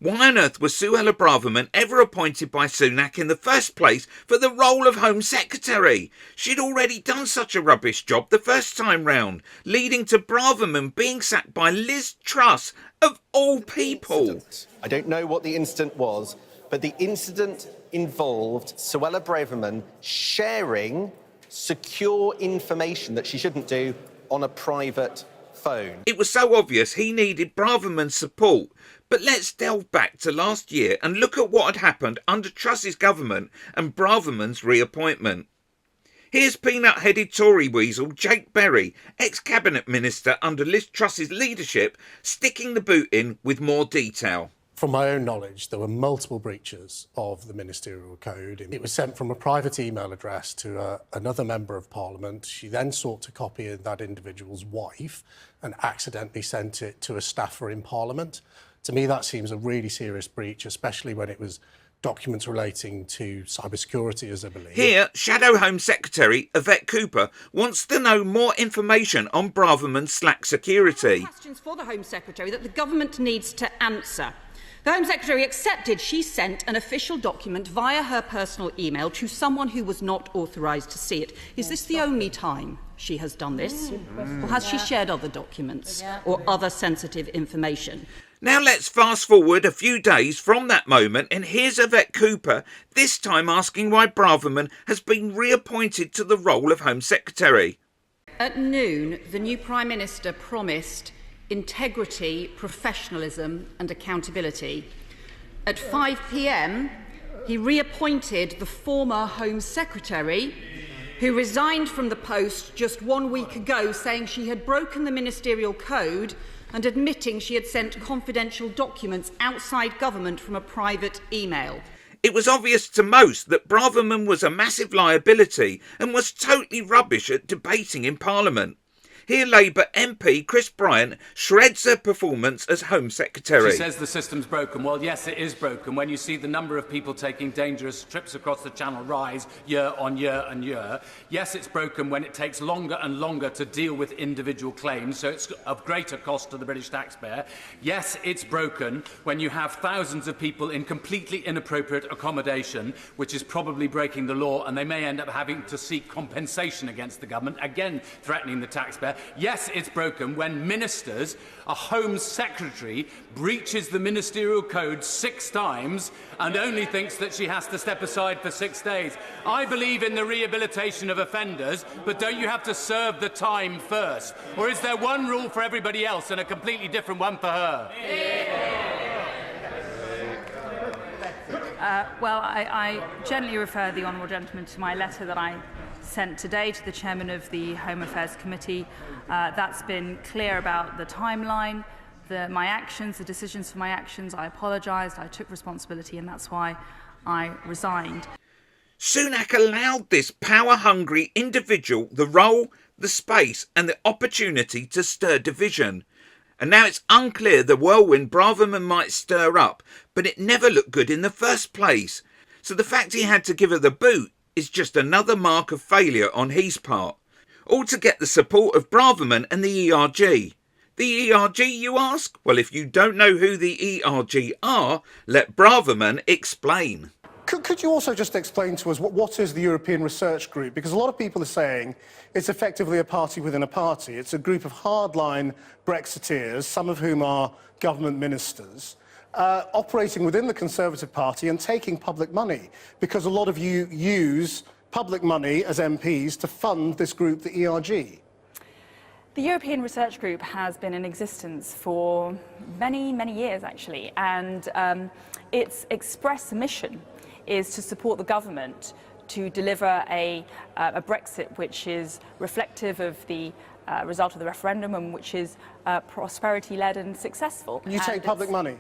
Why on earth was Suella Braverman ever appointed by Sunak in the first place for the role of Home Secretary? She'd already done such a rubbish job the first time round, leading to Braverman being sacked by Liz Truss, of all people. I don't know what the incident was, but the incident involved Suella Braverman sharing secure information that she shouldn't do on a private phone. It was so obvious he needed Braverman's support. But let's delve back to last year and look at what had happened under Truss's government and Braverman's reappointment. Here's peanut-headed Tory weasel Jake Berry, ex-cabinet minister under Liz Truss's leadership, sticking the boot in with more detail. From my own knowledge, there were multiple breaches of the ministerial code. It was sent from a private email address to another member of parliament. She then sought to copy that individual's wife and accidentally sent it to a staffer in parliament. To me, that seems a really serious breach, especially when it was documents relating to cybersecurity, as I believe. Here, Shadow Home Secretary Yvette Cooper wants to know more information on Braverman's slack security. Questions for the Home Secretary that the government needs to answer. The Home Secretary accepted she sent an official document via her personal email to someone who was not authorised to see it. Is this the only time she has done this? Or has she shared other documents or other sensitive information? Now let's fast forward a few days from that moment, and here's Yvette Cooper, this time asking why Braverman has been reappointed to the role of Home Secretary. At noon, the new Prime Minister promised integrity, professionalism and accountability. At 5 p.m, he reappointed the former Home Secretary, who resigned from the post just 1 week ago, saying she had broken the ministerial code and admitting she had sent confidential documents outside government from a private email. It was obvious to most that Braverman was a massive liability and was totally rubbish at debating in Parliament. Here Labour MP Chris Bryant shreds her performance as Home Secretary. She says the system's broken. Well, yes, it is broken when you see the number of people taking dangerous trips across the Channel rise year on year and year. Yes, it's broken when it takes longer and longer to deal with individual claims, so it's of greater cost to the British taxpayer. Yes, it's broken when you have thousands of people in completely inappropriate accommodation, which is probably breaking the law, and they may end up having to seek compensation against the government, again threatening the taxpayer. Yes, it's broken when ministers, a Home Secretary, breaches the ministerial code 6 times and only thinks that she has to step aside for 6 days. I believe in the rehabilitation of offenders, but don't you have to serve the time first? Or is there one rule for everybody else and a completely different one for her? Well, I gently refer the honourable gentleman to my letter that I sent today to the chairman of the Home Affairs Committee. That's been clear about the timeline, my actions, the decisions for my actions. I apologised, I took responsibility, and that's why I resigned. Sunak allowed this power-hungry individual the role, the space and the opportunity to stir division. And now it's unclear the whirlwind Braverman might stir up, but it never looked good in the first place. So the fact he had to give her the boot is just another mark of failure on his part. All to get the support of Braverman and the ERG. The ERG, you ask? Well, if you don't know who the ERG are, let Braverman explain. Could you also just explain to us what is the European Research Group? Because a lot of people are saying it's effectively a party within a party. It's a group of hardline Brexiteers, some of whom are government ministers, operating within the Conservative Party and taking public money, because a lot of you use public money as MPs to fund this group, the ERG. The European Research Group has been in existence for many, many years, actually, and its express mission is to support the government to deliver a Brexit which is reflective of the result of the referendum and which is prosperity-led and successful. You take public money?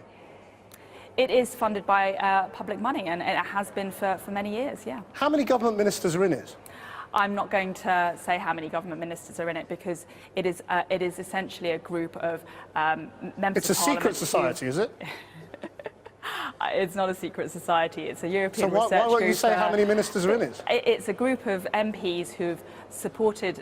It is funded by public money, and it has been for many years, yeah. How many government ministers are in it? I'm not going to say how many government ministers are in it, because it is essentially a group of members of Parliament. It's a secret society, is it? it's not a secret society. It's a European So research why won't group. you say how many ministers are in it? It's a group of MPs who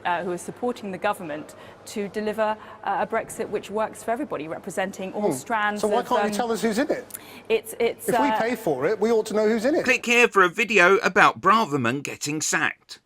are supporting the government to deliver a Brexit which works for everybody, representing all strands. So why of, can't you tell us who's in it? It's If we pay for it, we ought to know who's in it. Click here for a video about Braverman getting sacked.